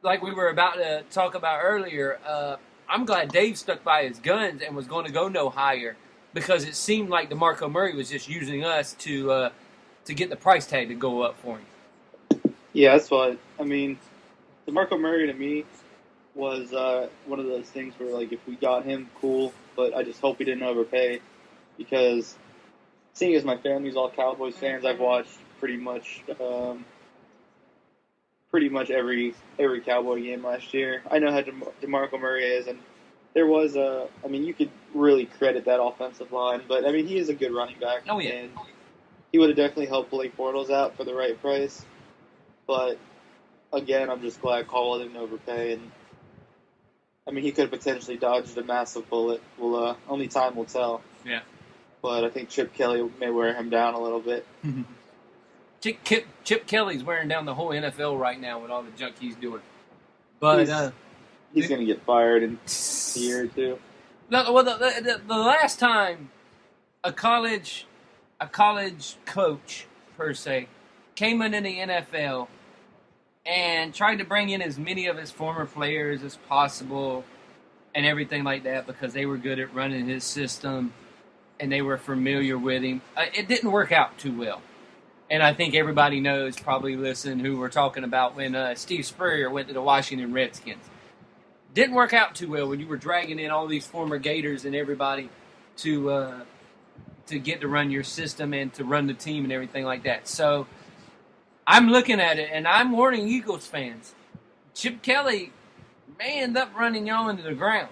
like we were about to talk about earlier, I'm glad Dave stuck by his guns and was going to go no higher because it seemed like DeMarco Murray was just using us to get the price tag to go up for him. Yeah, that's what I mean. DeMarco Murray to me was one of those things where, like, if we got him, cool, but I just hope he didn't overpay because seeing as my family's all Cowboys fans, I've watched pretty much every Cowboy game last year. I know how DeMarco Murray is, and there was you could really credit that offensive line, but I mean, he is a good running back. Oh yeah, and he would have definitely helped Blake Bortles out for the right price. But again, I'm just glad Caldwell didn't overpay, and I mean, he could have potentially dodged a massive bullet. Well, only time will tell. Yeah. But I think Chip Kelly may wear him down a little bit. Chip Kelly's wearing down the whole NFL right now with all the junk he's doing. But he's going to get fired in a year or two. The last time a college coach, per se, came into the NFL and tried to bring in as many of his former players as possible and everything like that because they were good at running his system and they were familiar with him. It didn't work out too well. And I think everybody knows, probably listen, who we're talking about when Steve Spurrier went to the Washington Redskins. Didn't work out too well when you were dragging in all these former Gators and everybody to get to run your system and to run the team and everything like that. So I'm looking at it, and I'm warning Eagles fans. Chip Kelly may end up running y'all into the ground.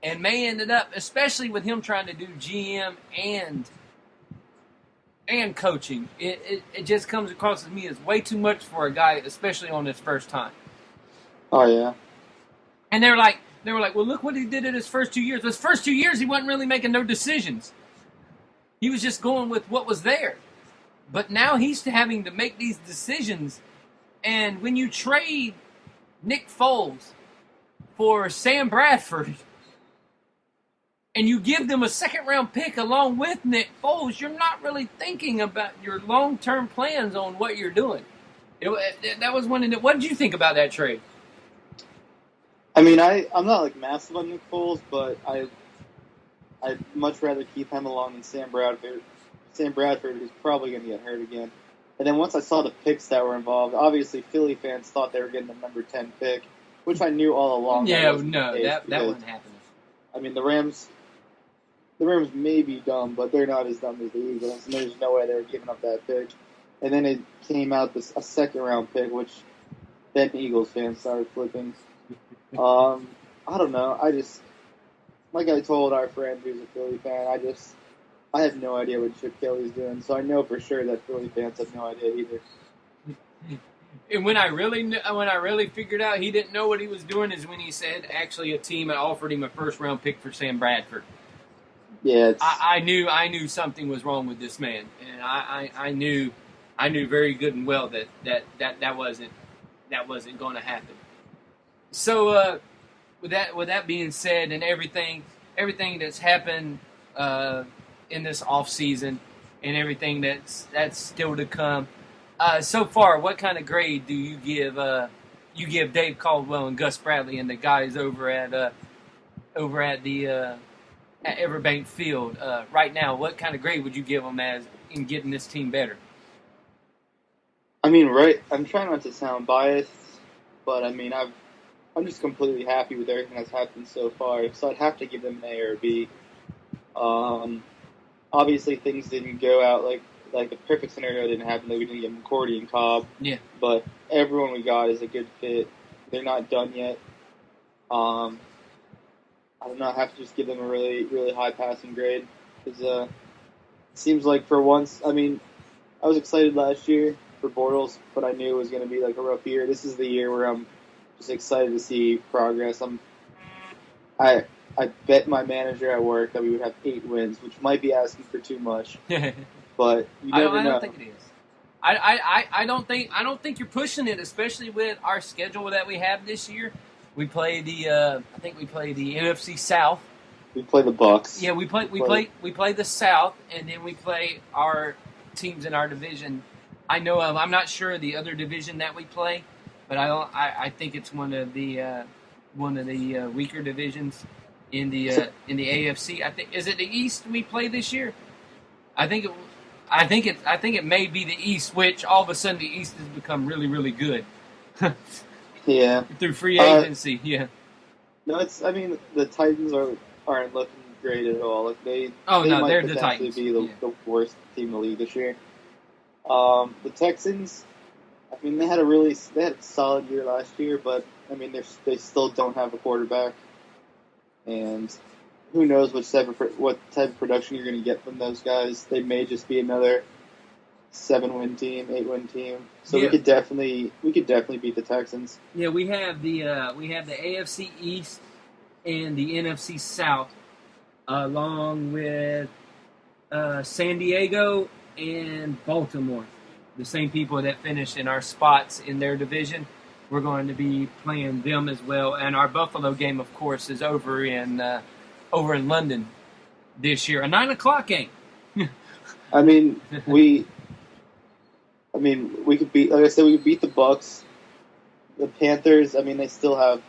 And may end up, especially with him trying to do GM and coaching, it just comes across to me as way too much for a guy, especially on his first time. Oh, yeah. And they were like, well, look what he did in his first 2 years. His first 2 years, he wasn't really making no decisions. He was just going with what was there. But now he's having to make these decisions. And when you trade Nick Foles for Sam Bradford, and you give them a second-round pick along with Nick Foles, you're not really thinking about your long-term plans on what you're doing. That was one of the... What did you think about that trade? I mean, I'm not, like, massive on Nick Foles, but I'd much rather keep him along than Sam Bradford. Sam Bradford is probably going to get hurt again. And then once I saw the picks that were involved, obviously Philly fans thought they were getting the number 10 pick, which I knew all along. Yeah, that wouldn't happen. I mean, the Rams may be dumb, but they're not as dumb as the Eagles, and there's no way they were giving up that pick. And then it came out a second-round pick, which then Eagles fans started flipping. I don't know. Like I told our friend who's a Philly fan, I have no idea what Chip Kelly's doing, so I know for sure that Philly fans have no idea either. And when I really figured out he didn't know what he was doing is when he said actually a team had offered him a first-round pick for Sam Bradford. Yeah, I knew something was wrong with this man, and I knew very good and well that wasn't going to happen. So with that being said, and everything that's happened in this off season, and everything that's still to come, so far, what kind of grade do you give Dave Caldwell and Gus Bradley and the guys over at Everbank Field right now? What kind of grade would you give them as in getting this team better? I mean, I'm trying not to sound biased, but I mean, I'm just completely happy with everything that's happened so far. So I'd have to give them an A or a B. Obviously, things didn't go out like the perfect scenario didn't happen. That we didn't get McCourty and Cobb. Yeah. But everyone we got is a good fit. They're not done yet. I don't know. I have to just give them a really, really high passing grade because it seems like for once. I mean, I was excited last year for Bortles, but I knew it was going to be like a rough year. This is the year where I'm just excited to see progress. I bet my manager at work that we would have 8 wins, which might be asking for too much. But you never know. I don't think it is. I don't think you're pushing it, especially with our schedule that we have this year. We play the NFC South. We play the Bucks. Yeah, we play the South, and then we play our teams in our division. I'm not sure of the other division that we play, but I think it's one of the weaker divisions in the AFC. I think, is it the East we play this year? I think it may be the East, which all of a sudden the East has become really, really good. Yeah. Through free agency, yeah. No, the Titans aren't looking great at all. Like they they're might the potentially Titans. be the worst team in the league this year. The Texans, they had a solid year last year, but they still don't have a quarterback, and who knows what type of production you're going to get from those guys. They may just be another 7-win team, 8-win team. So we could definitely beat the Texans. Yeah, we have the AFC East and the NFC South, along with San Diego and Baltimore, the same people that finished in our spots in their division. We're going to be playing them as well, and our Buffalo game, of course, is over in London this year, a 9:00 game. We could beat, like I said, we could beat the Bucks, the Panthers. They still have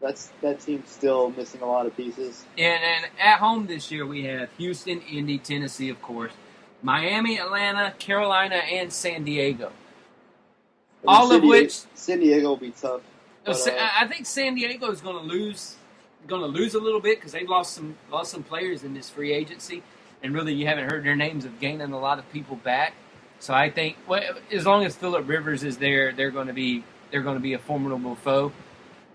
that team's still missing a lot of pieces. And at home this year, we have Houston, Indy, Tennessee, of course, Miami, Atlanta, Carolina, and San Diego. San Diego will be tough. But, I think San Diego is going to lose a little bit because they lost some players in this free agency, and really you haven't heard their names of gaining a lot of people back. So I think as long as Phillip Rivers is there, they're going to be a formidable foe.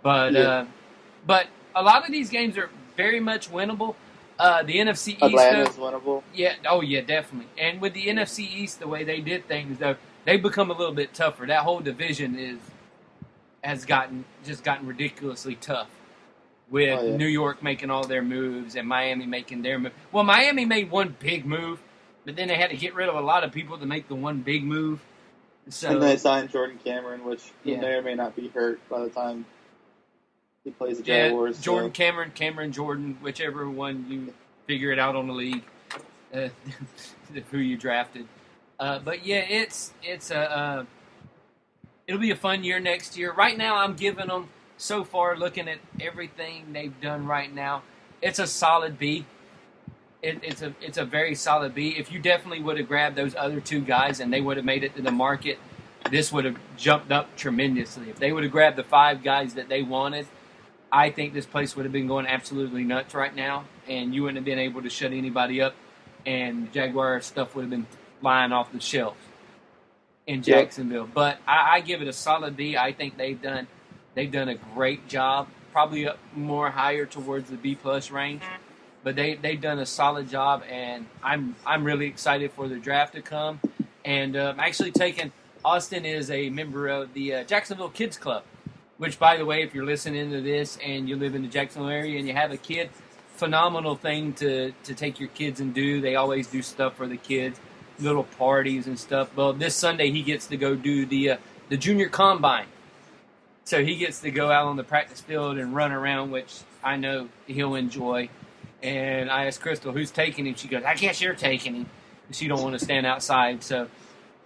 But a lot of these games are very much winnable. The NFC East, Atlanta's winnable. Yeah, oh yeah, definitely. And with the NFC East, the way they did things, though, they've become a little bit tougher. That whole division has gotten ridiculously tough. With New York making all their moves and Miami making their move. Well, Miami made one big move, but then they had to get rid of a lot of people to make the one big move. So, and they signed Jordan Cameron, which he may or may not be hurt by the time he plays the Jaguars. Yeah, Jordan Cameron, Cameron Jordan, whichever one you figure it out on the league, who you drafted. But yeah, it'll be a fun year next year. Right now, I'm giving them. So far, looking at everything they've done right now, it's a solid B. It's a very solid B. If you definitely would have grabbed those other two guys and they would have made it to the market, this would have jumped up tremendously. If they would have grabbed the 5 guys that they wanted, I think this place would have been going absolutely nuts right now, and you wouldn't have been able to shut anybody up, and Jaguar stuff would have been flying off the shelves in Jacksonville. Yep. But I give it a solid B. I think they've done a great job, probably more higher towards the B+ range, but they've done a solid job, and I'm really excited for the draft to come. And I'm actually taking Austin is a member of the Jacksonville Kids Club, which, by the way, if you're listening to this and you live in the Jacksonville area and you have a kid, phenomenal thing to take your kids and do. They always do stuff for the kids, little parties and stuff. Well, this Sunday he gets to go do the junior combine. So he gets to go out on the practice field and run around, which I know he'll enjoy. And I asked Crystal, who's taking him? She goes, I guess you're taking him. She don't want to stand outside. So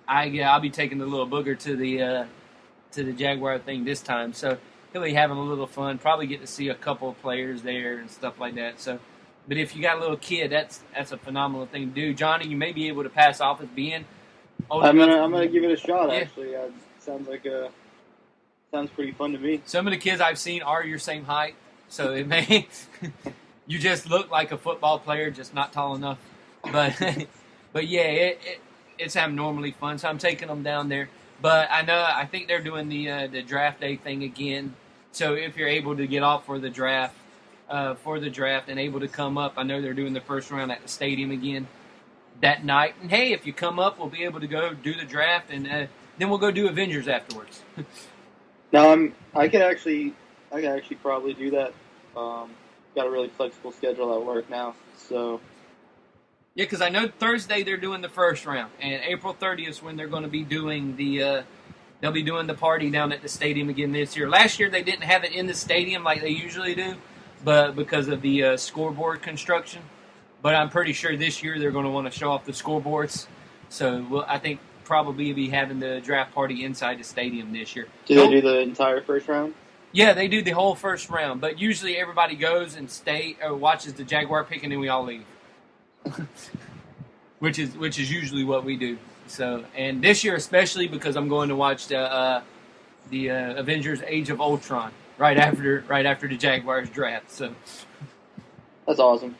I'll be taking the little booger to the Jaguar thing this time. So he'll be having a little fun. Probably get to see a couple of players there and stuff like that. So, but if you got a little kid, that's a phenomenal thing to do. Johnny, you may be able to pass off as being old I'm gonna give it a shot. Actually, sounds pretty fun to me. Some of the kids I've seen are your same height, so it may you just look like a football player, just not tall enough. But yeah, it's abnormally fun. So I'm taking them down there. But I think they're doing the draft day thing again. So if you're able to get off for the draft and able to come up, I know they're doing the first round at the stadium again that night. And hey, if you come up, we'll be able to go do the draft, and then we'll go do Avengers afterwards. Now I could actually probably do that. Got a really flexible schedule at work now, so. Yeah, because I know Thursday they're doing the first round, and April 30th is when they're going to be doing they'll be doing the party down at the stadium again this year. Last year they didn't have it in the stadium like they usually do, but because of the scoreboard construction. But I'm pretty sure this year they're going to want to show off the scoreboards. So I think probably be having the draft party inside the stadium this year. Do they do the entire first round? Yeah, they do the whole first round, but usually everybody goes and watches the Jaguar pick, and then we all leave, which is usually what we do. So, and this year especially because I'm going to watch the Avengers: Age of Ultron right after the Jaguars draft. So that's awesome.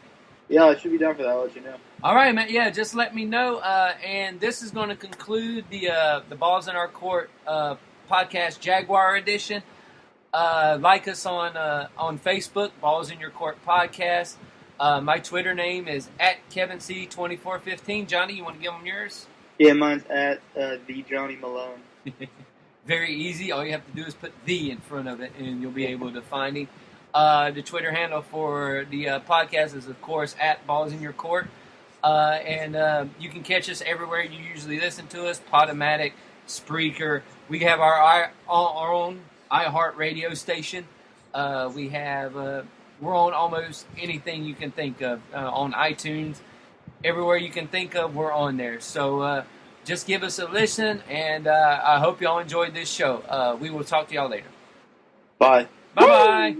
Yeah, I should be down for that. I'll let you know. All right, man. Yeah, just let me know. And this is going to conclude the Balls in Our Court podcast Jaguar edition. Like us on Facebook, Balls in Your Court podcast. My Twitter name is @KevinC2415. Johnny, you want to give them yours? Yeah, mine's the Johnny Malone. Very easy. All you have to do is put the in front of it, and you'll be able to find him. The Twitter handle for the podcast is, of course, @Balls in Your Court. And you can catch us everywhere you usually listen to us. Podomatic, Spreaker. We have our own iHeartRadio station. We're on almost anything you can think of on iTunes. Everywhere you can think of, we're on there. So just give us a listen, and I hope y'all enjoyed this show. We will talk to y'all later. Bye. Bye-bye.